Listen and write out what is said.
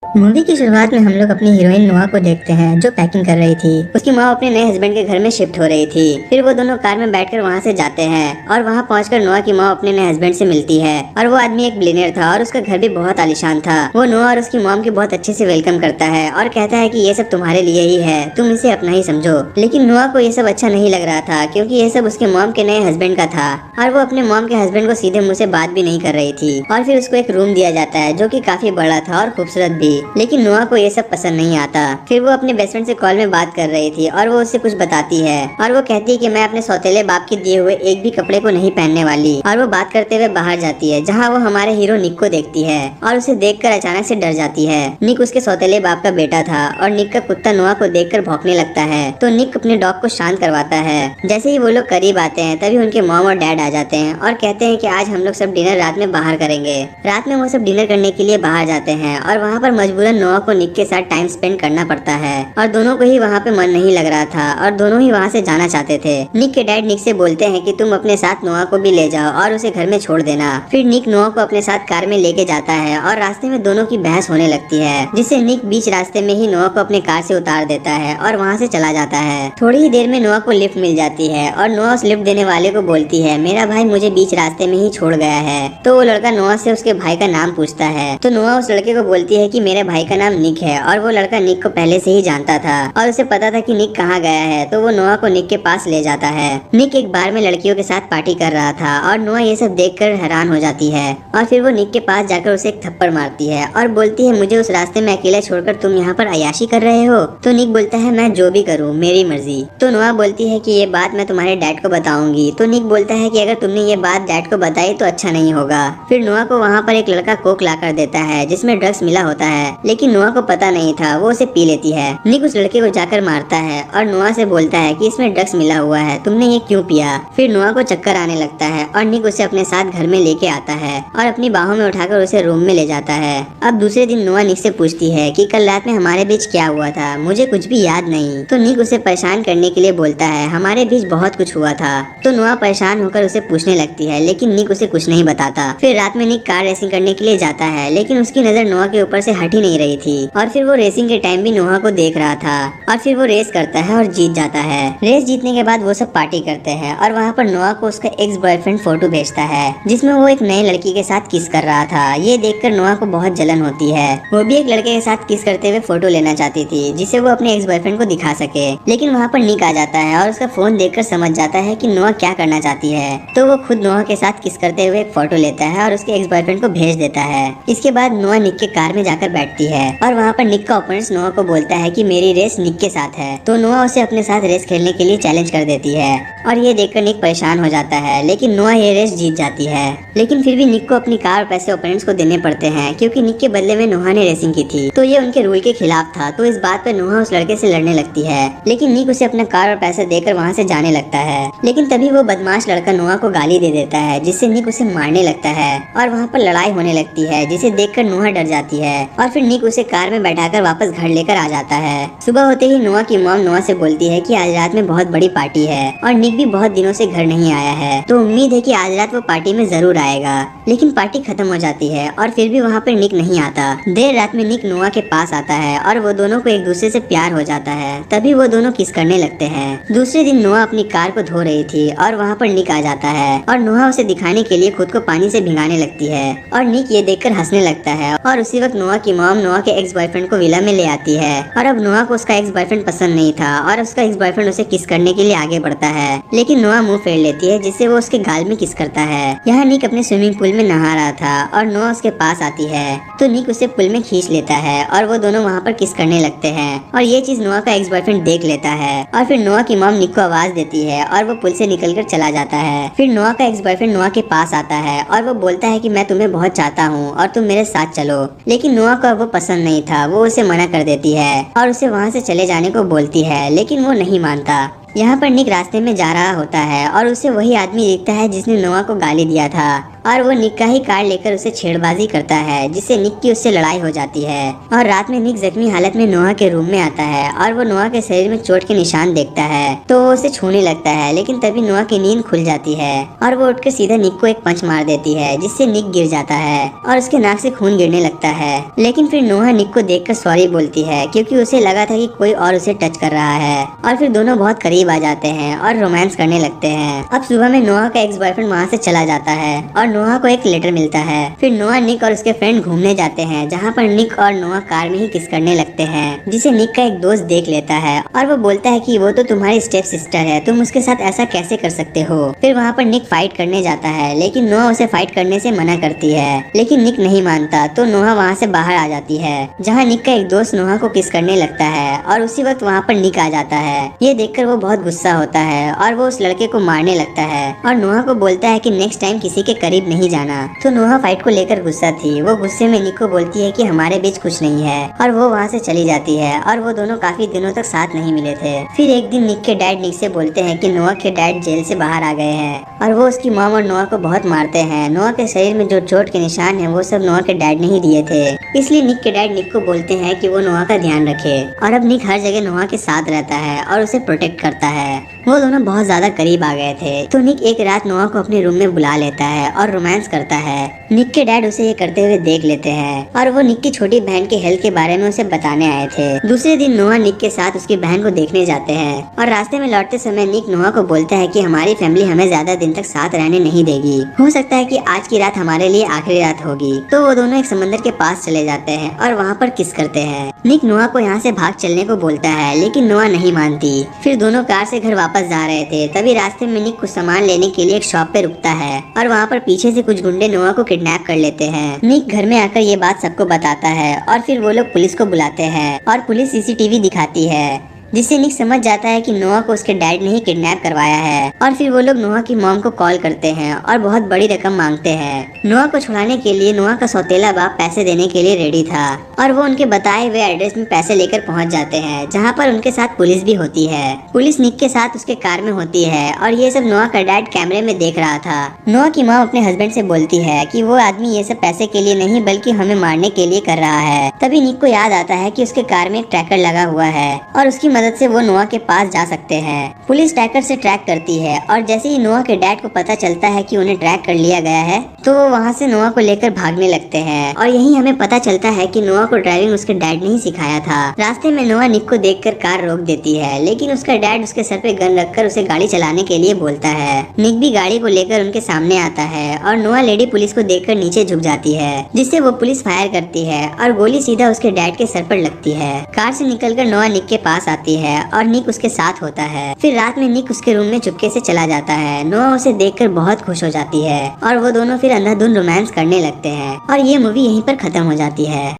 Movie की शुरुआत में हम लोग अपनी हीरोइन नोआ को देखते हैं जो पैकिंग कर रही थी। उसकी माँ अपने नए हस्बैंड के घर में शिफ्ट हो रही थी। फिर वो दोनों कार में बैठकर वहाँ से जाते हैं और वहाँ पहुँचकर नोआ की माँ अपने नए हस्बैंड से मिलती है और वो आदमी एक बिलियनर था और उसका घर भी बहुत आलीशान था। वो नोआ और उसकी मॉम की बहुत अच्छे से वेलकम करता है और कहता है कि ये सब तुम्हारे लिए ही है, तुम इसे अपना ही समझो। लेकिन नोआ को ये सब अच्छा नहीं लग रहा था क्योंकि ये सब उसके मॉम के नए हस्बैंड का था और वो अपने मॉम के हस्बैंड को सीधे मुँह से बात भी नहीं कर रही थी। और फिर उसको एक रूम दिया जाता है जो कि काफी बड़ा था और खूबसूरत भी। लेकिन नोआ को ये सब पसंद नहीं आता। फिर वो अपने बेस्ट फ्रेंड से कॉल में बात कर रही थी और वो उससे कुछ बताती है और वो कहती है कि मैं अपने सौतेले बाप के दिए हुए एक भी कपड़े को नहीं पहनने वाली। और वो बात करते हुए बाहर जाती है जहाँ वो हमारे हीरो निक को देखती है और उसे देखकर अचानक से डर जाती है। निक उसके सौतेले बाप का बेटा था और निक का कुत्ता नोआ को देखकर भौंकने लगता है तो निक अपने डॉग को शांत करवाता है। जैसे ही वो लोग करीब आते हैं तभी उनके मॉम और डैड आ जाते हैं और कहते हैं कि आज हम लोग सब डिनर रात में बाहर करेंगे। रात में वो सब डिनर करने के लिए बाहर जाते हैं और वहाँ पर मजबूरन नोआ को निक के साथ टाइम स्पेंड करना पड़ता है और दोनों को ही वहाँ पे मन नहीं लग रहा था और दोनों ही वहाँ से जाना चाहते थे। निक के डैड निक से बोलते हैं कि तुम अपने साथ नोआ को भी ले जाओ और उसे घर में छोड़ देना। फिर निक नोआ को अपने साथ कार में लेके जाता है और रास्ते में दोनों की बहस होने लगती है जिससे निक बीच रास्ते में ही नोआ को अपने कार से उतार देता है और वहाँ से चला जाता है। थोड़ी ही देर में नोआ को लिफ्ट मिल जाती है और नोआ उस लिफ्ट देने वाले को बोलती है मेरा भाई मुझे बीच रास्ते में ही छोड़ गया है। तो वो लड़का नोआ से उसके भाई का नाम पूछता है तो नोआ उस लड़के को बोलती है कि मेरे भाई का नाम निक है और वो लड़का निक को पहले से ही जानता था और उसे पता था कि निक कहाँ गया है। तो वो नोआ को निक के पास ले जाता है। निक एक बार में लड़कियों के साथ पार्टी कर रहा था और नोआ ये सब देखकर हैरान हो जाती है और फिर वो निक के पास जाकर उसे एक थप्पड़ मारती है और बोलती है मुझे उस रास्ते में अकेले छोड़कर तुम यहाँ पर अय्याशी कर रहे हो। तो निक बोलता है मैं जो भी करूँ मेरी मर्जी। तो नोआ बोलती है कि ये बात मैं तुम्हारे डैड को बताऊंगी। तो निक बोलता है कि अगर तुमने ये बात डैड को बताई तो अच्छा नहीं होगा। फिर नोआ को वहाँ पर एक लड़का कोक ला कर देता है जिसमें ड्रग्स मिला होता है लेकिन नोआ को पता नहीं था, वो उसे पी लेती है। निक उस लड़के को जाकर मारता है और नोआ से बोलता है कि इसमें ड्रग्स मिला हुआ है, तुमने ये क्यों पिया। फिर नोआ को चक्कर आने लगता है और निक उसे अपने साथ घर में लेके आता है और अपनी बाहों में उठाकर उसे रूम में ले जाता है। अब दूसरे दिन नोआ निक से पूछती है कि कल रात में हमारे बीच क्या हुआ था, मुझे कुछ भी याद नहीं। तो निक उसे परेशान करने के लिए बोलता है हमारे बीच बहुत कुछ हुआ था। तो नोआ परेशान होकर उसे पूछने लगती है लेकिन निक उसे कुछ नहीं बताता। फिर रात में निक कार रेसिंग करने के लिए जाता है लेकिन उसकी नजर नोआ के ऊपर से हट ही नहीं रही थी और फिर वो रेसिंग के टाइम भी नोआ को देख रहा था और फिर वो रेस करता है और जीत जाता है। रेस जीतने के बाद वो सब पार्टी करते हैं और वहाँ पर नोआ को उसका एक्स बॉयफ्रेंड फोटो भेजता है जिसमें वो एक नए लड़की के साथ किस कर रहा था। ये देखकर नोआ को बहुत जलन होती है। वो भी एक लड़के के साथ किस करते हुए फोटो लेना चाहती थी जिसे वो अपने एक्स बॉयफ्रेंड को दिखा सके। लेकिन वहाँ पर निक आ जाता है और उसका फोन देखकर समझ जाता है कि नोआ क्या करना चाहती है। तो वो खुद नोआ के साथ किस करते हुए एक फोटो लेता है और उसके एक्स बॉयफ्रेंड को भेज देता है। इसके बाद नोआ निक के कार में जाकर बैठती है और वहाँ पर निक का ओपोनेंट नोआ को बोलता है कि मेरी रेस निक के साथ है। तो नोआ उसे अपने साथ रेस खेलने के लिए चैलेंज कर देती है और ये देखकर निक परेशान हो जाता है लेकिन नोआ ये रेस जीत जाती है। लेकिन फिर भी निक को अपनी कार और पैसे ओपोनेंट्स को देने पड़ते हैं क्योंकि निक के बदले में नोआ ने रेसिंग की थी तो ये उनके रूल के खिलाफ था। तो इस बात पर नोआ उस लड़के से लड़ने लगती है लेकिन निक उसे अपना कार और पैसे देकर वहाँ से जाने लगता है। लेकिन तभी वो बदमाश लड़का नोआ को गाली दे देता है जिससे निक उसे मारने लगता है और वहाँ पर लड़ाई होने लगती है जिसे देखकर नोआ डर जाती है और फिर निक उसे कार में बैठाकर वापस घर लेकर आ जाता है। सुबह होते ही नोआ की मॉम नोआ से बोलती है कि आज रात में बहुत बड़ी पार्टी है और निक भी बहुत दिनों से घर नहीं आया है तो उम्मीद है कि आज रात वो पार्टी में जरूर आएगा। लेकिन पार्टी खत्म हो जाती है और फिर भी वहाँ पर निक नहीं आता। देर रात में निक नोआ के पास आता है और वो दोनों को एक दूसरे से प्यार हो जाता है। तभी वो दोनों किस करने लगते हैं। दूसरे दिन नोआ अपनी कार को धो रही थी और वहाँ पर निक आ जाता है और नोआ उसे दिखाने के लिए खुद को पानी से भिगाने लगती है और निक ये देखकर हंसने लगता है। और उसी वक्त नोआ की मॉम नोआ के एक्स बॉयफ्रेंड को विला में ले आती है और अब नोआ को उसका एक्स बॉयफ्रेंड पसंद नहीं था और उसका एक्स बॉयफ्रेंड उसे किस करने के लिए आगे बढ़ता है लेकिन नोआ मुंह फेर लेती है जिससे वो उसके गाल में किस करता है। यहाँ निक अपने स्विमिंग पूल में नहा रहा था और नोआ उसके पास आती है तो निक उसे पुल में खींच लेता है और वो दोनों वहाँ पर किस करने लगते हैं और ये चीज नोआ का एक्स बॉयफ्रेंड देख लेता है और फिर नोआ की मॉम निक को आवाज देती है और वो पुल से निकलकर चला जाता है। फिर नोआ का एक्स बॉयफ्रेंड नोआ के पास आता है और वो बोलता है कि मैं तुम्हें बहुत चाहता हूँ और तुम मेरे साथ चलो। लेकिन नोआ को वो पसंद नहीं था, वो उसे मना कर देती है और उसे वहाँ से चले जाने को बोलती है लेकिन वो नहीं मानता। यहाँ पर निक रास्ते में जा रहा होता है और उसे वही आदमी दिखता है जिसने नोआ को गाली दिया था और वो निक का ही कार लेकर उसे छेड़बाजी करता है, जिससे निक की उससे लड़ाई हो जाती है। और रात में निक जख्मी हालत में नोआ के रूम में आता है और वो नोआ के शरीर में चोट के निशान देखता है, तो वो उसे छूने लगता है, लेकिन तभी नोआ की नींद खुल जाती है और वो उठकर सीधा निक को एक पंच मार देती है, जिससे निक गिर जाता है और उसके नाक से खून गिरने लगता है। लेकिन फिर नोआ निक को देखकर सॉरी बोलती है, क्योंकि उसे लगा था कि कोई और उसे टच कर रहा है। और फिर दोनों बहुत करीब आ जाते हैं और रोमांस करने लगते हैं। अब सुबह में नोआ का एक्स बॉयफ्रेंड वहाँ से चला जाता है और नोआ को एक लेटर मिलता है। फिर नोआ, निक और उसके फ्रेंड घूमने जाते हैं, जहाँ पर निक और नोआ कार में ही किस करने लगते हैं, जिसे निक का एक दोस्त देख लेता है और वो बोलता है कि वो तो तुम्हारी स्टेप सिस्टर है, तुम उसके साथ ऐसा कैसे कर सकते हो। फिर वहाँ पर निक फाइट करने जाता है, लेकिन नोआ उसे फाइट करने से मना करती है, लेकिन निक नहीं मानता, तो नोआ वहाँ से बाहर आ जाती है, जहाँ निक का एक दोस्त नोआ को किस करने लगता है और उसी वक्त वहाँ पर निक आ जाता है। ये देखकर वो बहुत गुस्सा होता है और वो उस लड़के को मारने लगता है और नोआ को बोलता है कि नेक्स्ट टाइम किसी के करीब नहीं जाना। तो नोआ फाइट को लेकर गुस्सा थी, वो गुस्से में निक को बोलती है कि हमारे बीच कुछ नहीं है और वो वहाँ से चली जाती है और वो दोनों काफी दिनों तक साथ नहीं मिले थे। फिर एक दिन निक के डैड निक से बोलते हैं कि नोआ के डैड जेल से बाहर आ गए हैं और वो उसकी मॉम और नोआ को बहुत मारते हैं। नोआ के शरीर में जो चोट के निशान है वो सब नोआ के डैड ने ही दिए थे, इसलिए निक के डैड निक को बोलते हैं कि वो नोआ का ध्यान रखे। और अब निक हर जगह नोआ के साथ रहता है और उसे प्रोटेक्ट करता है। वो दोनों बहुत ज्यादा करीब आ गए थे, तो निक एक रात नोआ को अपने रूम में बुला लेता है और रोमांस करता है। निक के डैड उसे ये करते हुए देख लेते हैं और वो निक की छोटी बहन के हेल्थ के बारे में उसे बताने आए थे। दूसरे दिन नोआ निक के साथ उसकी बहन को देखने जाते हैं और रास्ते में लौटते समय निक नोआ को बोलता है कि हमारी फैमिली हमें ज्यादा दिन तक साथ रहने नहीं देगी, हो सकता है कि आज की रात हमारे लिए आखिरी रात होगी। तो वो दोनों एक समंदर के पास चले जाते हैं और वहाँ पर किस करते हैं। निक नोआ को यहाँ से भाग चलने को बोलता है, लेकिन नोआ नहीं मानती। फिर दोनों कार से घर वापस जा रहे थे, तभी रास्ते में निक कुछ सामान लेने के लिए एक शॉप पे रुकता है और वहाँ पर पीछे से कुछ गुंडे नोआ को किडनैप कर लेते हैं। निक घर में आकर ये बात सबको बताता है और फिर वो लोग पुलिस को बुलाते हैं और पुलिस सीसीटीवी दिखाती है, जिससे निक समझ जाता है कि नोआ को उसके डैड ने ही किडनैप करवाया है। और फिर वो लोग नोआ की मॉम को कॉल करते हैं और बहुत बड़ी रकम मांगते हैं। नोआ को छुड़ाने के लिए नोआ का सौतेला बाप पैसे देने के लिए रेडी था और वो उनके बताए हुए एड्रेस में पैसे लेकर पहुंच जाते हैं, जहां पर उनके साथ पुलिस भी होती है। पुलिस निक के साथ उसके कार में होती है और ये सब नोआ का डैड कैमरे में देख रहा था। नोआ की मॉम अपने हस्बैंड से बोलती है कि वो आदमी ये सब पैसे के लिए नहीं बल्कि हमें मारने के लिए कर रहा है। तभी निक को याद आता है कि उसके कार में एक ट्रैकर लगा हुआ है और उसकी मदद से वो नोआ के पास जा सकते हैं। पुलिस ट्रैकर से ट्रैक करती है और जैसे ही नोआ के डैड को पता चलता है कि उन्हें ट्रैक कर लिया गया है, तो वो वहाँ से नोआ को लेकर भागने लगते हैं। और यही हमें पता चलता है कि नोआ को ड्राइविंग उसके डैड ने ही सिखाया था। रास्ते में नोआ निक को देखकर कार रोक देती है, लेकिन उसका डैड उसके सर पे गन रखकर उसे गाड़ी चलाने के लिए बोलता है। निक भी गाड़ी को लेकर उनके सामने आता है और नोआ लेडी पुलिस को देखकर नीचे झुक जाती है, जिससे वो पुलिस फायर करती है और गोली सीधा उसके डैड के सर पर लगती है। कार से निकलकर नोआ निक के पास आती है और निक उसके साथ होता है। फिर रात में निक उसके रूम में चुपके से चला जाता है। नोआ उसे देखकर बहुत खुश हो जाती है और वो दोनों फिर अंधाधुंध रोमांस करने लगते हैं और ये मूवी यहीं पर खत्म हो जाती है।